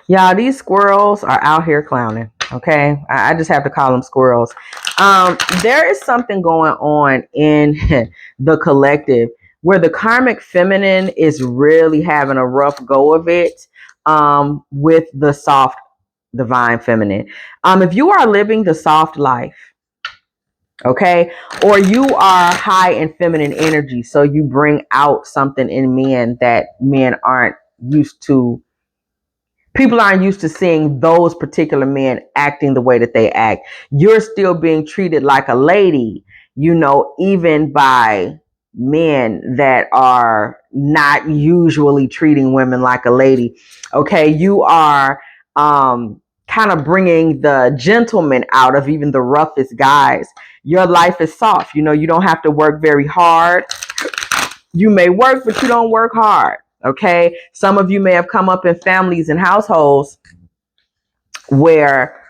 Y'all, these squirrels are out here clowning. Okay, I just have to call them squirrels. There is something going on in the collective where the karmic feminine is really having a rough go of it with the soft divine feminine. If you are living the soft life, okay, or you are high in feminine energy, so you bring out something in men that men aren't used to. People aren't used to seeing those particular men acting the way that they act. You're still being treated like a lady, even by men that are not usually treating women like a lady. Okay, you are kind of bringing the gentleman out of even the roughest guys. Your life is soft. You don't have to work very hard. You may work, but you don't work hard. Okay. Some of you may have come up in families and households where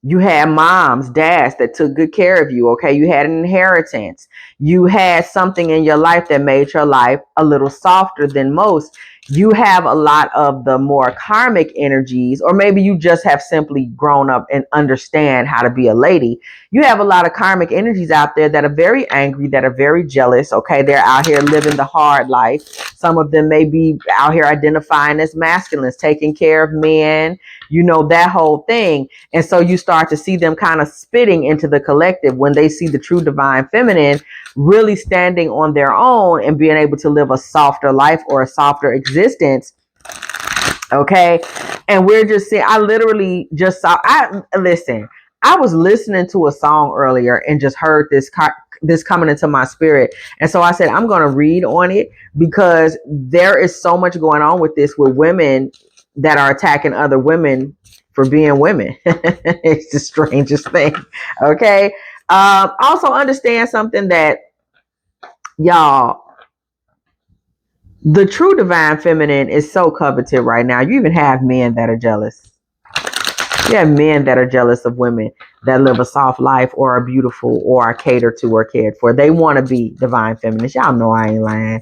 you had moms, dads that took good care of you. Okay. You had an inheritance. You had something in your life that made your life a little softer than most. You have a lot of the more karmic energies, or maybe you just have simply grown up and understand how to be a lady. You have a lot of karmic energies out there that are very angry, that are very jealous. Okay. They're out here living the hard life. Some of them may be out here identifying as masculines, taking care of men, that whole thing. And so you start to see them kind of spitting into the collective when they see the true divine feminine really standing on their own and being able to live a softer life or a softer existence. Okay. And we're just seeing, I literally just saw, I was listening to a song earlier and just heard this coming into my spirit. And so I said, I'm going to read on it because there is so much going on with this, with women that are attacking other women for being women. It's the strangest thing. Okay. Also understand something that, y'all, the true divine feminine is so coveted right now. You even have men that are jealous. You have men that are jealous of women that live a soft life or are beautiful or are catered to or cared for. They want to be divine feminists. Y'all know I ain't lying.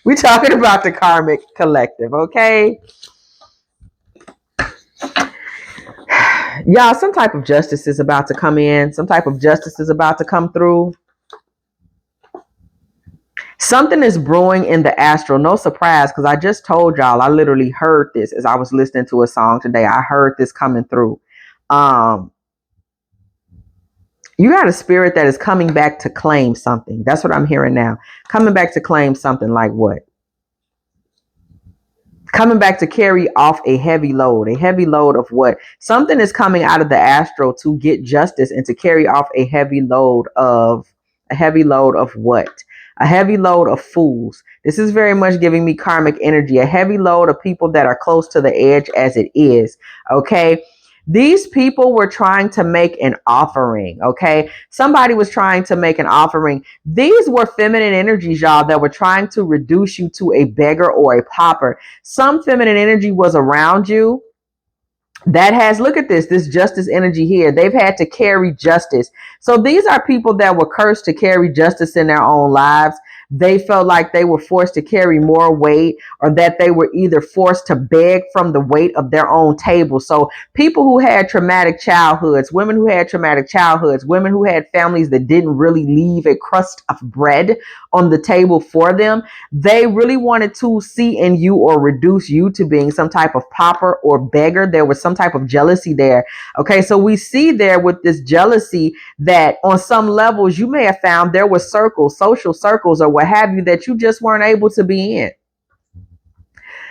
We're talking about the karmic collective, okay? Y'all, some type of justice is about to come in. Some type of justice is about to come through. Something is brewing in the astral. No surprise, because I just told y'all, I literally heard this as I was listening to a song today. I heard this coming through. You got a spirit that is coming back to claim something. That's what I'm hearing now. Coming back to claim something like what? Coming back to carry off a heavy load. A heavy load of what? Something is coming out of the astral to get justice and to carry off a heavy load of what? A heavy load of fools. This is very much giving me karmic energy. A heavy load of people that are close to the edge as it is. Okay. These people were trying to make an offering. Okay. Somebody was trying to make an offering. These were feminine energies, y'all, that were trying to reduce you to a beggar or a pauper. Some feminine energy was around you that has, look at this justice energy here. They've had to carry justice. So these are people that were cursed to carry justice in their own lives. They felt like they were forced to carry more weight, or that they were either forced to beg from the weight of their own table. So people who had traumatic childhoods, women who had traumatic childhoods, women who had families that didn't really leave a crust of bread on the table for them, they really wanted to see in you or reduce you to being some type of pauper or beggar. There was some type of jealousy there. Okay, so we see there with this jealousy that on some levels you may have found there were circles, social circles or what have you, that you just weren't able to be in.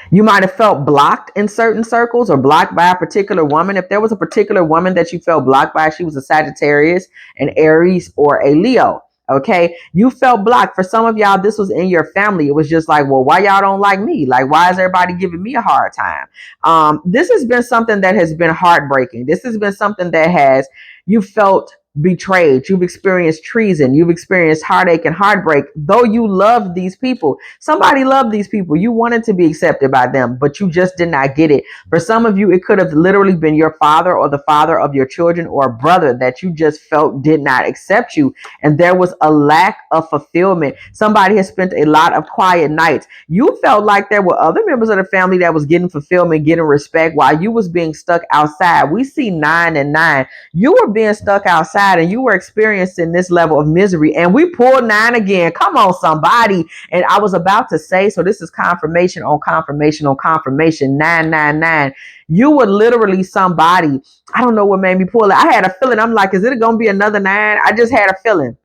You might have felt blocked in certain circles or blocked by a particular woman. If there was a particular woman that you felt blocked by, she was a Sagittarius, an Aries, or a Leo. Okay, you felt blocked. For some of y'all, this was in your family. It was just like, well, why y'all don't like me? Like, why is everybody giving me a hard time? This has been something that has been heartbreaking. This has been something that you felt betrayed. You've experienced treason. You've experienced heartache and heartbreak. Though you loved these people, somebody loved these people. You wanted to be accepted by them, but you just did not get it. For some of you, it could have literally been your father or the father of your children or a brother that you just felt did not accept you. And there was a lack of fulfillment. Somebody has spent a lot of quiet nights. You felt like there were other members of the family that was getting fulfillment, getting respect while you was being stuck outside. We see 9 and 9. You were being stuck outside and you were experiencing this level of misery. And we pulled 9 again. Come on, somebody. And I was about to say, so this is confirmation on confirmation on confirmation. 999. You were literally somebody. I don't know what made me pull it. I had a feeling. I'm like, is it going to be another 9? I just had a feeling.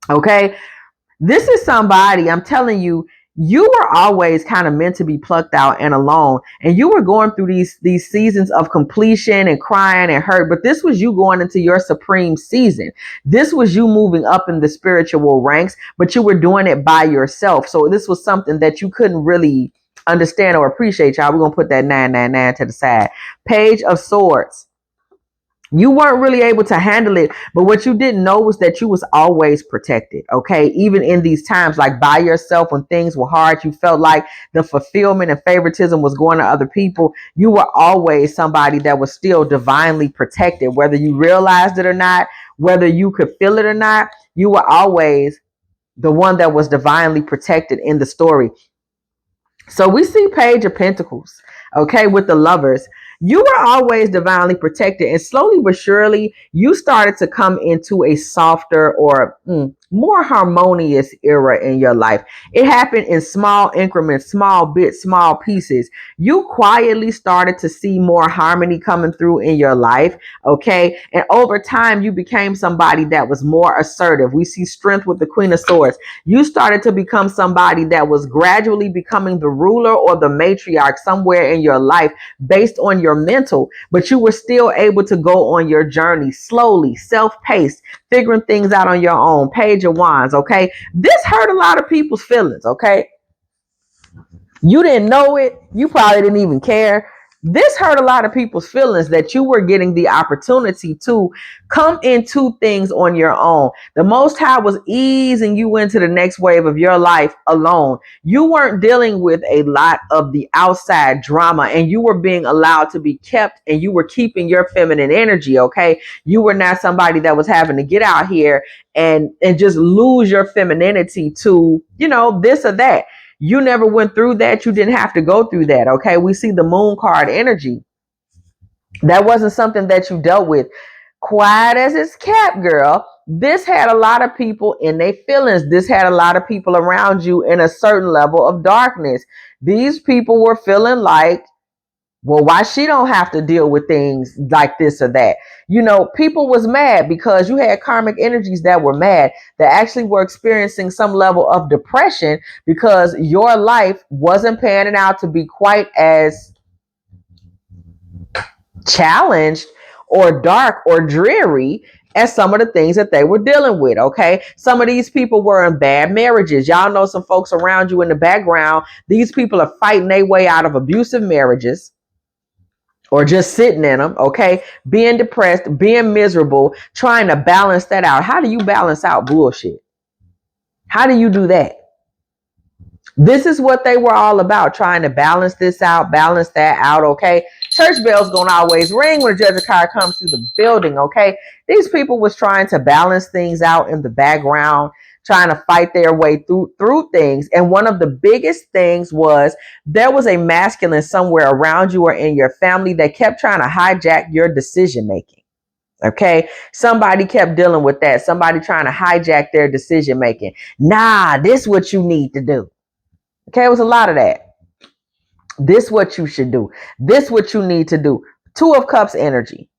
Okay. This is somebody, I'm telling you, you were always kind of meant to be plucked out and alone. And you were going through these seasons of completion and crying and hurt. But this was you going into your supreme season. This was you moving up in the spiritual ranks, but you were doing it by yourself. So this was something that you couldn't really understand or appreciate, y'all. We're going to put that 999 to the side. Page of Swords. You weren't really able to handle it, but what you didn't know was that you was always protected, okay? Even in these times, like by yourself, when things were hard, you felt like the fulfillment and favoritism was going to other people. You were always somebody that was still divinely protected, whether you realized it or not, whether you could feel it or not. You were always the one that was divinely protected in the story. So we see Page of Pentacles, okay, with the Lovers. You were always divinely protected, and slowly but surely, you started to come into a softer or more harmonious era in your life. It happened in small increments, small bits, small pieces. You quietly started to see more harmony coming through in your life, okay? And over time, you became somebody that was more assertive. We see strength with the Queen of Swords. You started to become somebody that was gradually becoming the ruler or the matriarch somewhere in your life based on your mental, but you were still able to go on your journey slowly, self-paced, figuring things out on your own. Page of Wands, okay? This hurt a lot of people's feelings, okay? You didn't know it. You probably didn't even care. This hurt a lot of people's feelings that you were getting the opportunity to come into things on your own. The Most High was easing you into the next wave of your life alone. You weren't dealing with a lot of the outside drama, and you were being allowed to be kept, and you were keeping your feminine energy, okay? You were not somebody that was having to get out here and just lose your femininity to, you know, this or that. You never went through that. You didn't have to go through that. Okay. We see the Moon card energy. That wasn't something that you dealt with. Quiet as it's kept, girl. This had a lot of people in their feelings. This had a lot of people around you in a certain level of darkness. These people were feeling like, well, why she don't have to deal with things like this or that? You know, people was mad because you had karmic energies that were mad, that actually were experiencing some level of depression because your life wasn't panning out to be quite as challenged or dark or dreary as some of the things that they were dealing with, okay? Some of these people were in bad marriages. Y'all know some folks around you in the background. These people are fighting their way out of abusive marriages, or just sitting in them, okay? Being depressed, being miserable, trying to balance that out. How do you balance out bullshit? How do you do that? This is what they were all about, trying to balance this out, balance that out, okay? Church bells gonna always ring when a judge of card comes through the building, okay? These people was trying to balance things out in the background, trying to fight their way through things. And one of the biggest things was there was a masculine somewhere around you or in your family that kept trying to hijack your decision making. Okay. Somebody kept dealing with that. Somebody trying to hijack their decision making. Nah, this is what you need to do. Okay. It was a lot of that. This what you should do. This what you need to do. 2 of Cups energy.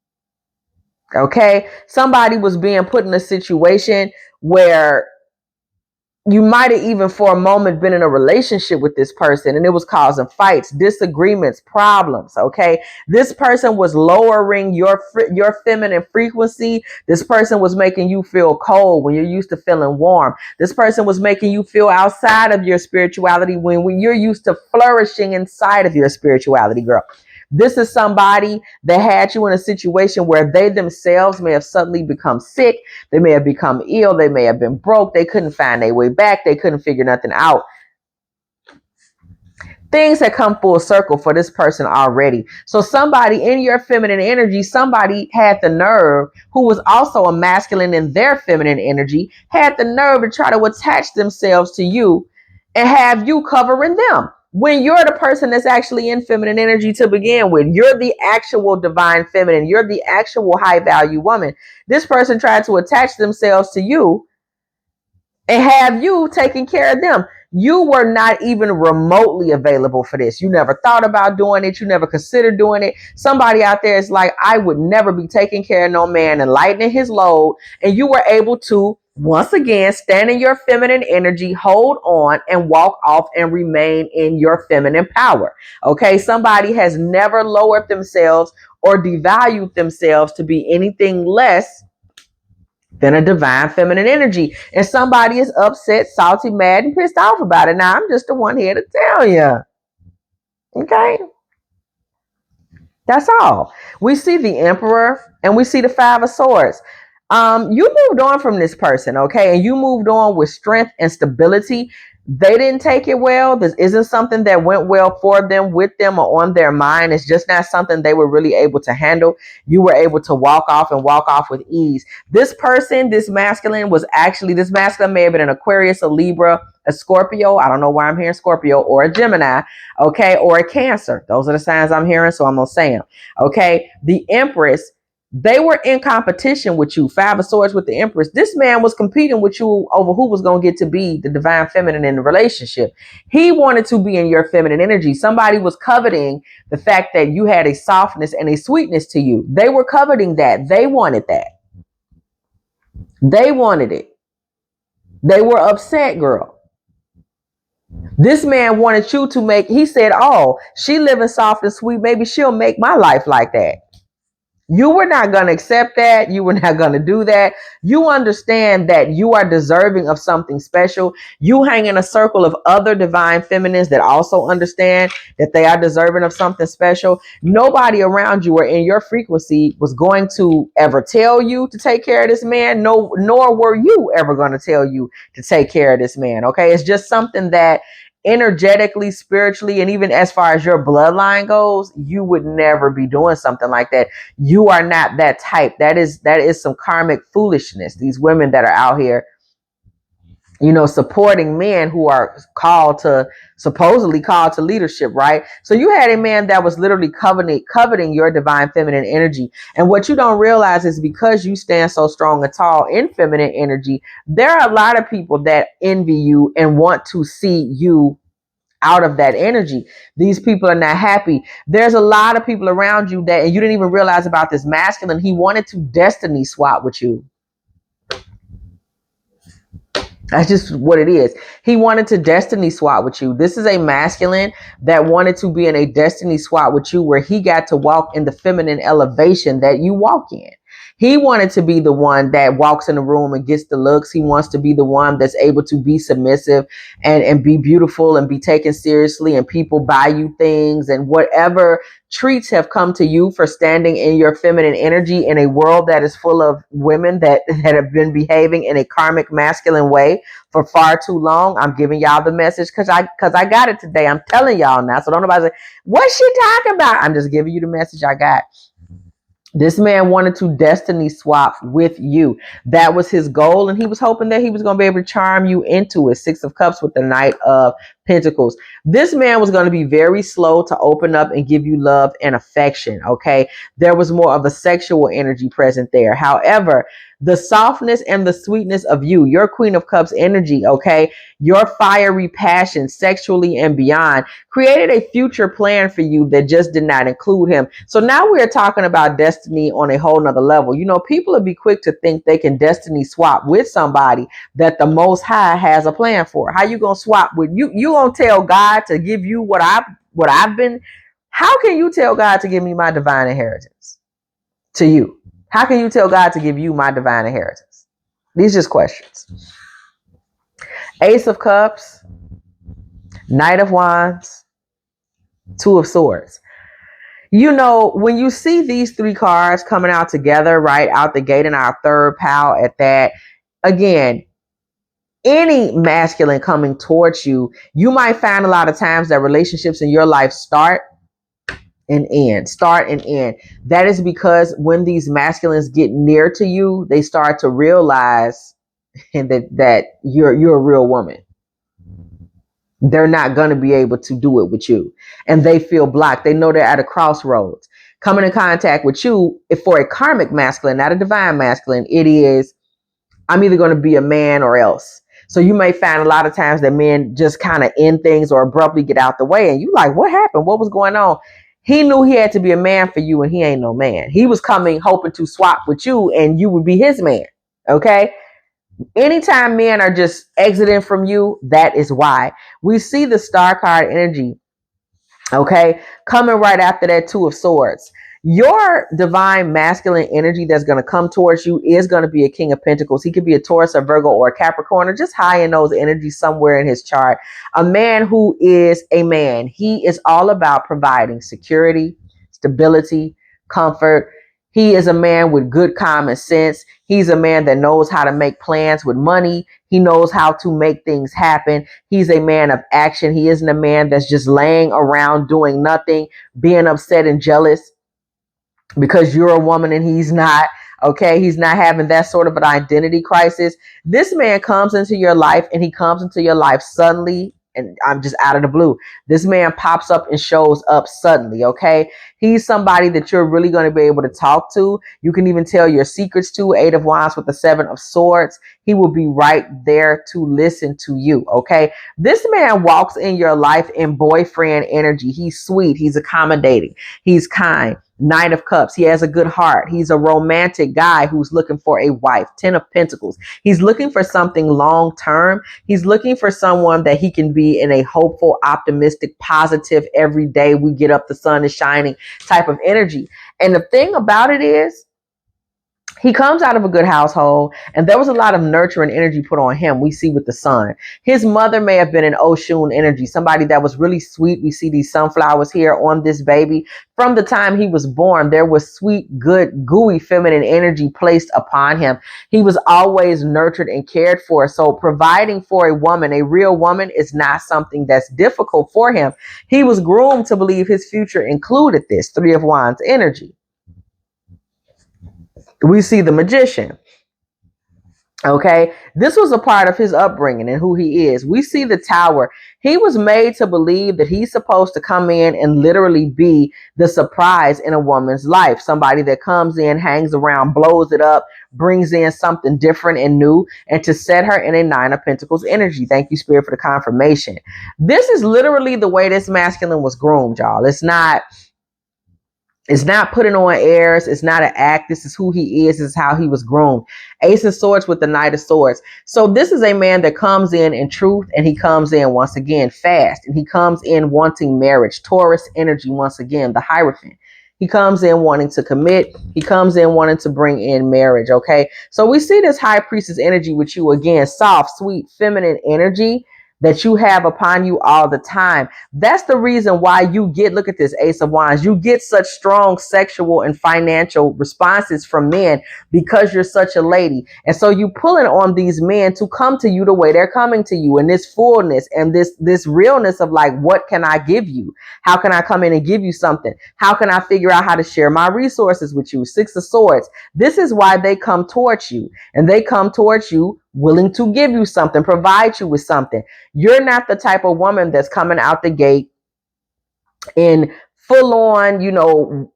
Okay. Somebody was being put in a situation where you might have even for a moment been in a relationship with this person and it was causing fights, disagreements, problems, okay? This person was lowering your feminine frequency. This person was making you feel cold when you're used to feeling warm. This person was making you feel outside of your spirituality when you're used to flourishing inside of your spirituality, girl. This is somebody that had you in a situation where they themselves may have suddenly become sick. They may have become ill. They may have been broke. They couldn't find their way back. They couldn't figure nothing out. Things that come full circle for this person already. So somebody in your feminine energy, somebody had the nerve, who was also a masculine in their feminine energy, had the nerve to try to attach themselves to you and have you covering them. When you're the person that's actually in feminine energy to begin with, you're the actual divine feminine. You're the actual high value woman. This person tried to attach themselves to you and have you taking care of them. You were not even remotely available for this. You never thought about doing it. You never considered doing it. Somebody out there is like, I would never be taking care of no man and lightening his load. And you were able to, once again, stand in your feminine energy, hold on and walk off and remain in your feminine power. Okay. Somebody has never lowered themselves or devalued themselves to be anything less than a divine feminine energy. And somebody is upset, salty, mad, and pissed off about it. Now, I'm just the one here to tell you. Okay? That's all. We see the Emperor and we see the Five of Swords. You moved on from this person, okay? And you moved on with strength and stability. They didn't take it well. This isn't something that went well for them, with them, or on their mind. It's just not something they were really able to handle. You were able to walk off and walk off with ease. This person, this masculine may have been an Aquarius, a Libra, a Scorpio. I don't know why I'm hearing Scorpio, or a Gemini, okay, or a Cancer. Those are the signs I'm hearing, so I'm going to say them, okay? The Empress, they were in competition with you. Five of Swords with the Empress. This man was competing with you over who was going to get to be the divine feminine in the relationship. He wanted to be in your feminine energy. Somebody was coveting the fact that you had a softness and a sweetness to you. They were coveting that. They wanted that. They wanted it. They were upset, girl. This man wanted you to make, he said, oh, she living soft and sweet. Maybe she'll make my life like that. You were not going to accept that. You were not going to do that. You understand that you are deserving of something special. You hang in a circle of other divine feminines that also understand that they are deserving of something special. Nobody around you or in your frequency was going to ever tell you to take care of this man. No, nor were you ever going to tell you to take care of this man. Okay. It's just something that energetically, spiritually, and even as far as your bloodline goes, you would never be doing something like that. You are not that type. That is some karmic foolishness. These women that are out here, supporting men who are supposedly called to leadership, right? So you had a man that was literally coveting your divine feminine energy. And what you don't realize is, because you stand so strong and tall in feminine energy, there are a lot of people that envy you and want to see you out of that energy. These people are not happy. There's a lot of people around you that, and you didn't even realize about this masculine, he wanted to destiny swap with you. That's just what it is. He wanted to destiny swap with you. This is a masculine that wanted to be in a destiny swap with you, where he got to walk in the feminine elevation that you walk in. He wanted to be the one that walks in the room and gets the looks. He wants to be the one that's able to be submissive and be beautiful and be taken seriously, and people buy you things, and whatever treats have come to you for standing in your feminine energy in a world that is full of women that have been behaving in a karmic masculine way for far too long. I'm giving y'all the message because I got it today. I'm telling y'all now. So don't nobody say, what's she talking about? I'm just giving you the message I got. This man wanted to destiny swap with you. That was his goal, and he was hoping that he was going to be able to charm you into it. Six of Cups with the Knight of Pentacles. This man was going to be very slow to open up and give you love and affection, okay? There was more of a sexual energy present there. However, the softness and the sweetness of you, your Queen of Cups energy, okay, your fiery passion sexually and beyond, created a future plan for you that just did not include him. So now we're talking about destiny on a whole nother level. People will be quick to think they can destiny swap with somebody that the Most High has a plan for. How you gonna swap with you? You gonna tell God to give you what I've been? How can you tell God to give me my divine inheritance to you? How can you tell God to give you my divine inheritance? These are just questions. Ace of Cups, Knight of Wands, Two of Swords. You know, when you see these three cards coming out together, right out the gate in our third pile at that, again, any masculine coming towards you, you might find a lot of times that relationships in your life start and end, start and end. That is because when these masculines get near to you, they start to realize that you're a real woman. They're not going to be able to do it with you, and they feel blocked. They know they're at a crossroads. Coming in contact with you, if for a karmic masculine, not a divine masculine, it is, I'm either going to be a man or else. So you may find a lot of times that men just kind of end things or abruptly get out the way, and you like, what happened? What was going on? He knew he had to be a man for you, and he ain't no man. He was coming hoping to swap with you, and you would be his man. Okay. Anytime men are just exiting from you, that is why. We see the star card energy, okay, coming right after that Two of Swords. Your divine masculine energy that's going to come towards you is going to be a King of Pentacles. He could be a Taurus, a Virgo, or a Capricorn, or just high in those energies somewhere in his chart. A man who is a man. He is all about providing security, stability, comfort. He is a man with good common sense. He's a man that knows how to make plans with money. He knows how to make things happen. He's a man of action. He isn't a man that's just laying around doing nothing, being upset and jealous because you're a woman and he's not. Okay, he's not having that sort of an identity crisis. This man comes into your life, and he comes into your life suddenly, and I'm just out of the blue. This man pops up and shows up suddenly. Okay, he's somebody that you're really going to be able to talk to. You can even tell your secrets to. Eight of Wands with the Seven of Swords. He will be right there to listen to you. Okay, this man walks in your life in boyfriend energy. He's sweet, he's accommodating, he's kind. Knight of Cups. He has a good heart. He's a romantic guy who's looking for a wife. Ten of Pentacles. He's looking for something long term. He's looking for someone that he can be in a hopeful, optimistic, positive, every day we get up, the sun is shining type of energy. And the thing about it is, he comes out of a good household, and there was a lot of nurturing energy put on him. We see with the sun. His mother may have been an Oshun energy, somebody that was really sweet. We see these sunflowers here on this baby. From the time he was born, there was sweet, good, gooey, feminine energy placed upon him. He was always nurtured and cared for. So providing for a woman, a real woman, is not something that's difficult for him. He was groomed to believe his future included this. Three of Wands energy. We see the Magician. Okay, this was a part of his upbringing and who he is. We see the Tower. He was made to believe that he's supposed to come in and literally be the surprise in a woman's life. Somebody that comes in, hangs around, blows it up, brings in something different and new, and to set her in a Nine of Pentacles energy. Thank you, Spirit, for the confirmation. This is literally the way this masculine was groomed, y'all. It's not putting on airs. It's not an act. This is who he is. This is how he was groomed. Ace of Swords with the Knight of Swords. So this is a man that comes in truth, and he comes in once again fast, and he comes in wanting marriage. Taurus energy once again, the Hierophant. He comes in wanting to commit. He comes in wanting to bring in marriage. Okay. So we see this High Priestess energy with you again, soft, sweet, feminine energy that you have upon you all the time. That's the reason why you get, look at this Ace of Wands, you get such strong sexual and financial responses from men because you're such a lady. And so you pulling on these men to come to you the way they're coming to you, in this fullness and this realness of like, what can I give you? How can I come in and give you something? How can I figure out how to share my resources with you? Six of Swords. This is why they come towards you, and they come towards you willing to give you something, provide you with something. You're not the type of woman that's coming out the gate in full on,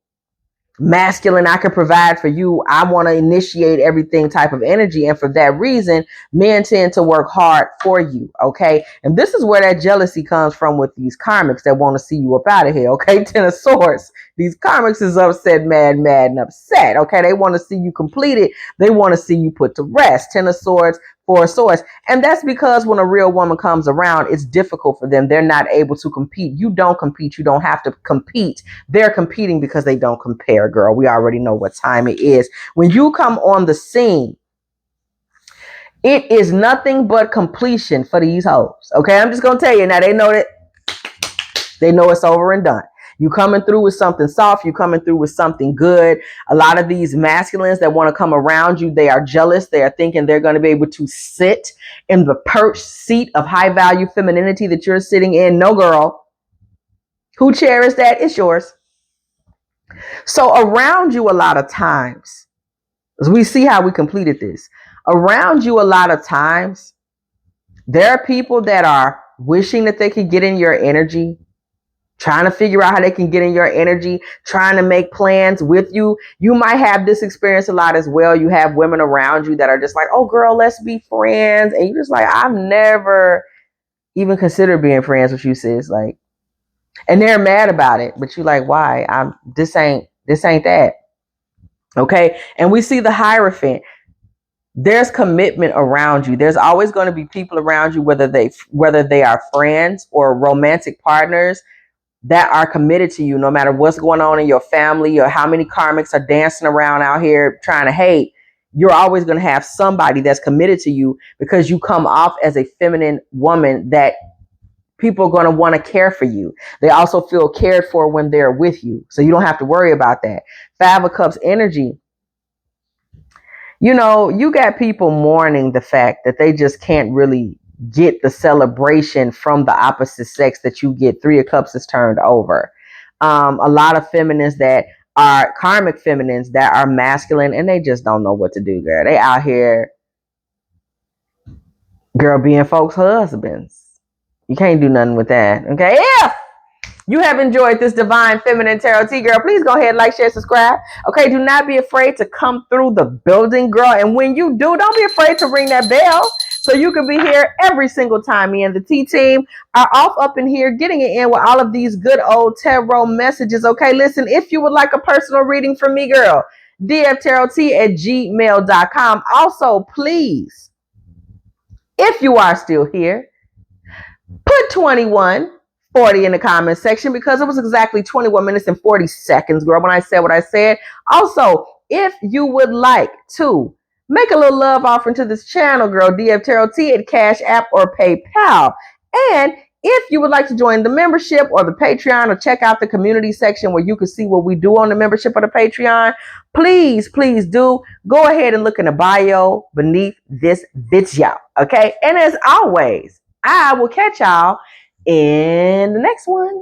masculine, I can provide for you, I want to initiate everything type of energy. And for that reason, men tend to work hard for you. Okay. And this is where that jealousy comes from with these karmics that want to see you up out of here. Okay. Ten of Swords. These karmics is upset, mad, and upset. Okay. They want to see you completed. They want to see you put to rest. Ten of Swords, Four of Swords. And that's because when a real woman comes around, it's difficult for them. They're not able to compete. You don't compete. You don't have to compete. They're competing because they don't compare, girl. We already know what time it is. When you come on the scene, it is nothing but completion for these hoes. Okay, I'm just going to tell you. Now, they know that. They know it's over and done. You coming through with something soft. You coming through with something good. A lot of these masculines that want to come around you, they are jealous. They are thinking they're going to be able to sit in the perched seat of high value femininity that you're sitting in. No, girl. Who cherished that? It's yours. So around you a lot of times, as we see how we completed this, around you a lot of times, there are people that are wishing that they could get in your energy, trying to figure out how they can get in your energy, trying to make plans with you. You might have this experience a lot as well. You have women around you that are just like, oh girl, let's be friends. And you're just like, I've never even considered being friends with you, sis. Like, and they're mad about it, but you're like, why? This ain't that. Okay. And we see the Hierophant. There's commitment around you. There's always going to be people around you, whether they are friends or romantic partners, that are committed to you no matter what's going on in your family or how many karmics are dancing around out here trying to hate. You're always going to have somebody that's committed to you because you come off as a feminine woman that people are going to want to care for you. They also feel cared for when they're with you. So you don't have to worry about that. 5 of Cups energy. You know, you got people mourning the fact that they just can't really get the celebration from the opposite sex that you get. 3 of Cups is turned over. A lot of feminines that are karmic feminines that are masculine and they just don't know what to do, girl. They out here, girl, being folks' husbands. You can't do nothing with that. Okay. If you have enjoyed this Divine Feminine Tarot Tea, girl, please go ahead, like, share, subscribe. Okay. Do not be afraid to come through the building, girl. And when you do, don't be afraid to ring that bell so you can be here every single time. Me and the T team are off up in here getting it in with all of these good old tarot messages. Okay. Listen, if you would like a personal reading from me, girl, dftarottea@gmail.com. Also, please, if you are still here, put 2140 in the comment section because it was exactly 21 minutes and 40 seconds, girl, when I said what I said. Also, if you would like to make a little love offering to this channel, girl, DF Tarot Tea at Cash App or PayPal. And if you would like to join the membership or the Patreon or check out the community section where you can see what we do on the membership or the Patreon, please do go ahead and look in the bio beneath this video. Okay. And as always, I will catch y'all in the next one.